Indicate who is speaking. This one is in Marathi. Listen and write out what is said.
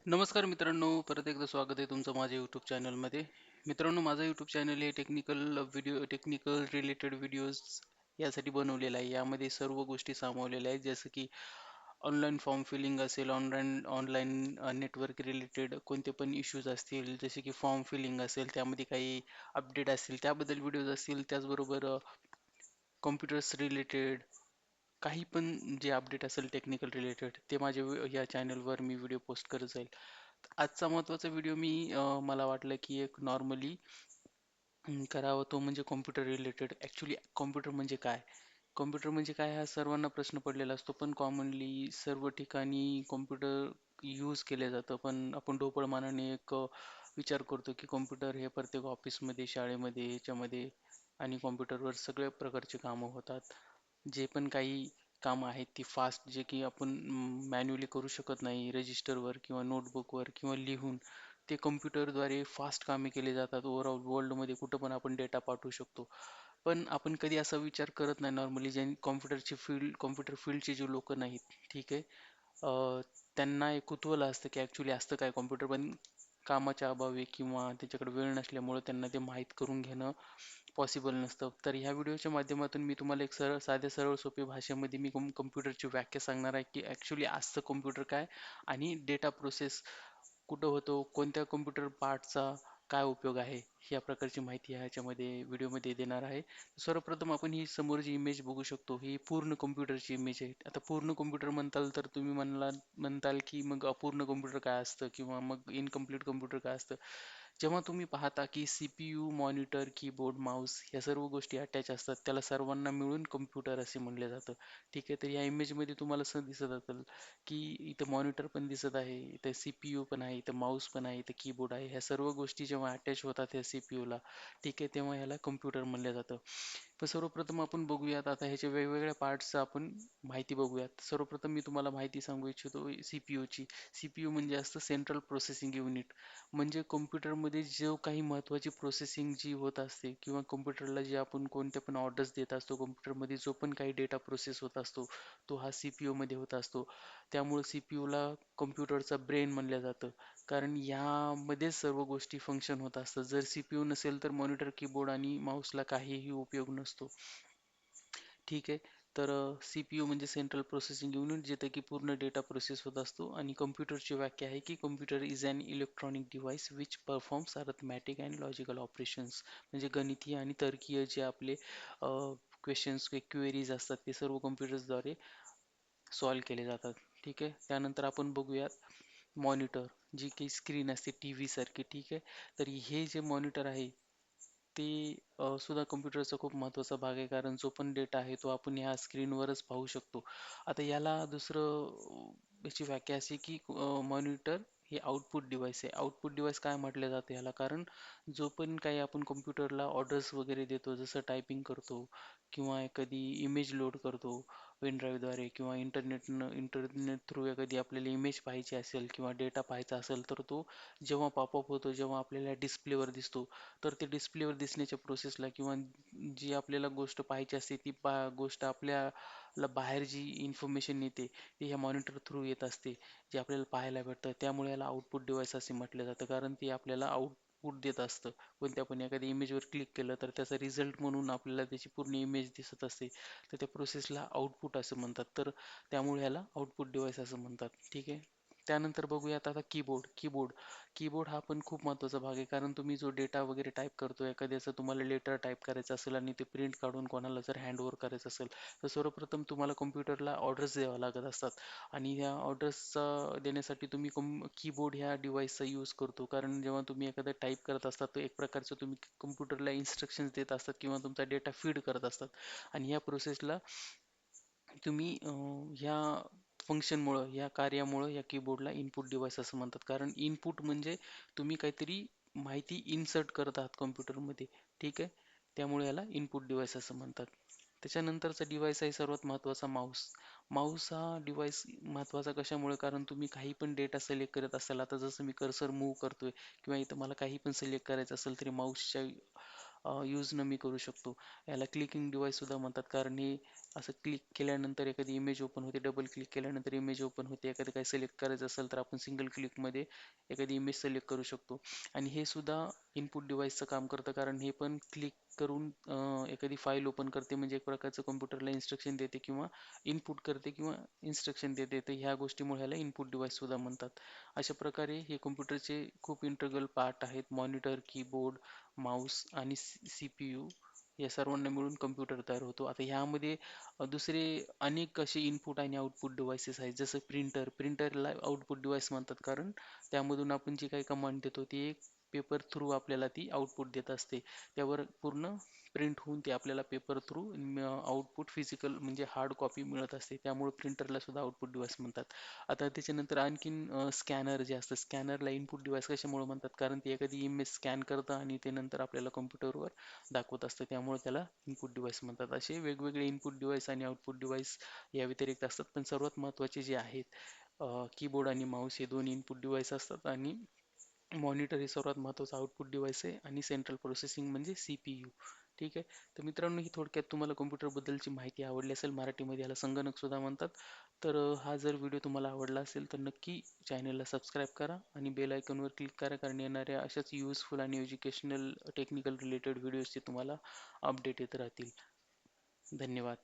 Speaker 1: नमस्कार मित्रांनो, परत एकदा स्वागत आहे तुमचं माझ्या यूट्यूब चॅनलमध्ये. मित्रांनो, माझं यूट्यूब चॅनल हे टेक्निकल रिलेटेड व्हिडिओज यासाठी बनवलेलं आहे. यामध्ये सर्व गोष्टी सामावलेल्या आहेत, जसं की ऑनलाईन फॉर्म फिलिंग असेल, ऑनलाईन ऑनलाईन नेटवर्क रिलेटेड कोणते पण इश्यूज असतील, जसे की फॉर्म फिलिंग असेल, त्यामध्ये काही अपडेट असतील त्याबद्दल व्हिडिओज असतील. त्याचबरोबर कॉम्प्युटर्स रिलेटेड काही पण जे अपडेट असेल टेक्निकल रिलेटेड ते या चॅनलवर मी व्हिडिओ पोस्ट करत जाईल. आजचा महत्त्वाचा व्हिडिओ मला वाटलं की एक नॉर्मली करावं, तो म्हणजे कॉम्प्युटर रिलेटेड. ॲक्च्युली कॉम्प्युटर म्हणजे काय? कॉम्प्युटर म्हणजे काय हा सर्वांना प्रश्न पडलेला असतो, पण कॉमनली सर्व ठिकाणी कॉम्प्युटर यूज केले जातं. पण आपण ढोबळ मानाने विचार करतो की कॉम्प्युटर हे प्रत्येक ऑफिसमध्ये, शाळेमध्ये, याच्यामध्ये आणि कॉम्प्युटरवर सगळ्या प्रकारचे कामं होतात. जे पण काही कामं आहेत ती फास्ट, जे की आपण मॅन्युअली करू शकत नाही रजिस्टरवर किंवा नोटबुकवर किंवा लिहून, ते कम्प्युटरद्वारे फास्ट कामे केली जातात. ओव्हरऑल वर्ल्डमध्ये कुठं पण आपण डेटा पाठवू शकतो. पण आपण कधी असा विचार करत नाही नॉर्मली, ज्यांनी कॉम्प्युटर फील्डचे जे लोक नाहीत, ठीक आहे, त्यांना एक कुतूहल असतं की ॲक्च्युली असतं काय कॉम्प्युटर, पण कामाच्या अभावी किंवा त्याच्याकडे वेळ नसल्यामुळे त्यांना ते माहीत करून घेणं पॉसिबल नसतं. तर ह्या व्हिडिओच्या माध्यमातून मी तुम्हाला एक साध्या सरळ सोपी भाषेमध्ये मी कम्प्युटरची व्याख्या सांगणार आहे की ॲक्च्युली असतं कम्प्युटर काय आणि डेटा प्रोसेस कुठं होतो, कोणत्या कम्प्युटर पार्टचा काय उपयोग आहे, या प्रकारची माहिती ह्याच्यामध्ये व्हिडिओमध्ये देणार आहे. सर्वप्रथम आपण ही समोर जी इमेज बघू शकतो ही पूर्ण कम्प्युटरची इमेज आहे. आता पूर्ण कम्प्युटर म्हणताल तर तुम्ही म्हणताल की मग अपूर्ण कम्प्युटर काय असतं किंवा मग इनकम्प्लीट कम्प्युटर काय असतं. जेव्हा तुम्ही पाहता की CPU, मॉनिटर, कीबोर्ड, माऊस या सर्व गोष्टी अटॅच असतात, त्याला सर्वांना मिळून कम्प्युटर असे म्हणले जातं. ठीक आहे, तर या इमेजमध्ये तुम्हाला असं दिसत असेल की इथं मॉनिटर पण दिसत आहे, इथं CPU पण आहे, इथं माऊस पण आहे, इथं कीबोर्ड आहे. ह्या सर्व गोष्टी जेव्हा अटॅच होतात या CPU ला, ठीक आहे, तेव्हा ह्याला कम्प्युटर म्हणलं जातं. तर सर्वप्रथम आपण बघूयात आता ह्याच्या वेगवेगळ्या पार्ट्सचं आपण माहिती बघूयात. सर्वप्रथम मी तुम्हाला माहिती सांगू इच्छितो CPUची. CPU म्हणजे असतं सेंट्रल प्रोसेसिंग युनिट. म्हणजे कॉम्प्युटरमध्ये जो काही महत्त्वाची प्रोसेसिंग जी होत असते किंवा कॉम्प्युटरला जे आपण कोणत्या पण ऑर्डर्स देत असतो, कॉम्प्युटरमध्ये जो पण काही डेटा प्रोसेस होत असतो, तो हा CPU मध्ये होत असतो. त्यामुळे CPUला कॉम्प्युटरचा ब्रेन म्हणलं जातं. कारण यामध्येच सर्व गोष्टी फंक्शन होत असतात. जर CPU नसेल तर मॉनिटर, कीबोर्ड आणि माऊसला काहीही उपयोग नसतो. ठीक आहे. तर CPU म्हणजे सेंट्रल प्रोसेसिंग युनिट, जिथे की पूर्ण डेटा प्रोसेस होत असतो. आणि कम्प्युटरची व्याख्या आहे की computer is an electronic device which performs arithmetic and logical operations. म्हणजे गणितीय आणि तर्कीय जे आपले क्वेश्चन्स क्वेरीज असतात ते सर्व कम्प्युटर्सद्वारे सॉल्व्ह केले जातात. ठीक आहे. त्यानंतर आपण बघूयात मॉनिटर, जी काही स्क्रीन असते टी व्ही सारखी. ठीक आहे. तर हे जे मॉनिटर आहे ते सुद्धा कम्प्युटरचा खूप महत्त्वाचा भाग आहे, कारण जो पण डेटा आहे तो आपण ह्या स्क्रीनवरच पाहू शकतो. आता याला याची व्याख्या अशी की मॉनिटर हे आउटपुट डिव्हाइस आहे. आउटपुट डिव्हाइस काय म्हटलं जातं याला, कारण जो पण काही आपण कम्प्युटरला ऑर्डर्स वगैरे देतो, जसं टायपिंग करतो किंवा एखादी इमेज लोड करतो पेन ड्राईव्हद्वारे किंवा इंटरनेट थ्रू एखादी आपल्याला इमेज पाहायची असेल किंवा डेटा पाहायचा असेल, तर तो जेव्हा पॉपअप होतो, जेव्हा आपल्याला डिस्प्लेवर दिसतो, तर ते डिस्प्लेवर दिसण्याच्या प्रोसेसला किंवा जी आपल्याला गोष्ट पाहायची असते ती गोष्ट आपल्याला बाहेर जी इन्फॉर्मेशन येते ती ह्या मॉनिटर थ्रू येत असते, जे आपल्याला पाहायला भेटतं. त्यामुळे याला आउटपुट डिव्हाइस असे म्हटलं जातं, कारण ते आपल्याला आउटपुट देत असतं. कोणत्या पण एखाद्या इमेजवर क्लिक केलं तर त्याचा रिझल्ट म्हणून आपल्याला त्याची पूर्ण इमेज दिसत असते, तर त्या प्रोसेसला आउटपुट असं म्हणतात. तर त्यामुळे याला आउटपुट डिव्हाइस असं म्हणतात. ठीक आहे. त्यानंतर बघूयात आता कीबोर्ड. कीबोर्ड हा पण खूप महत्त्वाचा भाग आहे, कारण तुम्ही जो डेटा वगैरे टाईप करतो, एखाद्याचं तुम्हाला लेटर टाईप करायचं असेल आणि ते प्रिंट काढून कोणाला जर हँडओव्हर करायचं असेल, तर सर्वप्रथम तुम्हाला कम्प्युटरला ऑर्डर्स द्याव्या लागत असतात. आणि ह्या ऑर्डर्सचा देण्यासाठी तुम्ही कीबोर्ड ह्या डिव्हाइसचा यूज करतो, कारण जेव्हा तुम्ही एखादं टाईप करत असता तर एक प्रकारचं तुम्ही कम्प्युटरला इन्स्ट्रक्शन्स देत असतात किंवा तुमचा डेटा फीड करत असतात. आणि ह्या प्रोसेसला तुम्ही ह्या फंक्शनमुळं, या कार्यामुळं या कीबोर्डला इनपुट डिव्हाइस असं म्हणतात. कारण इनपुट म्हणजे तुम्ही काहीतरी माहिती इन्सर्ट करत आहात कॉम्प्युटरमध्ये. ठीक आहे. त्यामुळे याला इनपुट डिव्हाइस असं म्हणतात. त्याच्यानंतरचा डिव्हाइस आहे सर्वात महत्त्वाचा माऊस. माऊस हा डिव्हाइस महत्त्वाचा कशामुळे, कारण तुम्ही काही पण डेटा सिलेक्ट करत असाल, आता जसं मी कर्सर मूव्ह करतोय किंवा इथं मला काही पण सिलेक्ट करायचं असेल तरी माऊसच्या यूज न मी करू शकतो. याला क्लिकिंग डिव्हाइस सुद्धा म्हणतात, कारण हे असं क्लिक केल्यानंतर एखादी इमेज ओपन होते, डबल क्लिक केल्यानंतर इमेज ओपन होते. एखादं काही सिलेक्ट करायचं असेल तर आपण सिंगल क्लिकमध्ये एखादी इमेज सिलेक्ट करू शकतो. आणि हे सुद्धा इनपुट डिव्हाइसचं काम करतं, कारण हे पण क्लिक करून एखादी फाईल ओपन करते, म्हणजे एक प्रकारचं कम्प्युटरला इन्स्ट्रक्शन देते किंवा इनपुट करते किंवा इन्स्ट्रक्शन देते. तर ह्या गोष्टीमुळे ह्याला इनपुट डिव्हाइस सुद्धा म्हणतात. अशा प्रकारे हे कम्प्युटरचे खूप इंटरगल पार्ट आहेत. मॉनिटर, कीबोर्ड, माऊस आणि CPU या सर्वांना मिळून कम्प्युटर तयार होतो. आता ह्यामध्ये दुसरे अनेक असे इनपुट आणि आउटपुट डिव्हाइसेस आहेत, जसं प्रिंटरला आउटपुट डिव्हाइस म्हणतात, कारण त्यामधून आपण जी काही कमांड देतो ती एक पेपर थ्रू आपल्याला ती आउटपुट देत असते. त्यावर पूर्ण प्रिंट होऊन ते आपल्याला पेपर थ्रू आउटपुट फिजिकल म्हणजे हार्ड कॉपी मिळत असते. त्यामुळे प्रिंटरला सुद्धा आउटपुट डिव्हाइस म्हणतात. आता त्याच्यानंतर आणखीन स्कॅनर जे असतं, स्कॅनरला इनपुट डिव्हाइस कशामुळे म्हणतात, कारण ते एखादी इमेज स्कॅन करतं आणि ते नंतर आपल्याला कम्प्युटरवर दाखवत असतं, त्यामुळे त्याला इनपुट डिव्हाइस म्हणतात. असे वेगवेगळे इनपुट डिव्हाइस आणि आउटपुट डिव्हाइस या व्यतिरिक्त असतात, पण सर्वात महत्त्वाचे जे आहेत कीबोर्ड आणि माऊस हे दोन इनपुट डिव्हाइस असतात, आणि मॉनिटर हे सर्वात महत्त्वाचं आउटपुट डिव्हाइस आहे, आणि सेंट्रल प्रोसेसिंग म्हणजे CPU. ठीक आहे. तर मित्रांनो, ही थोडक्यात तुम्हाला कम्प्युटरबद्दलची माहिती आवडली असेल. मराठीमध्ये याला संगणक सुद्धा म्हणतात. तर हा जर व्हिडिओ तुम्हाला आवडला असेल तर नक्की चॅनलला सबस्क्राईब करा आणि बेल आयकॉनवर क्लिक करा, कारण येणाऱ्या अशाच युजफुल आणि एज्युकेशनल टेक्निकल रिलेटेड व्हिडिओजचे तुम्हाला अपडेट येत राहतील. धन्यवाद.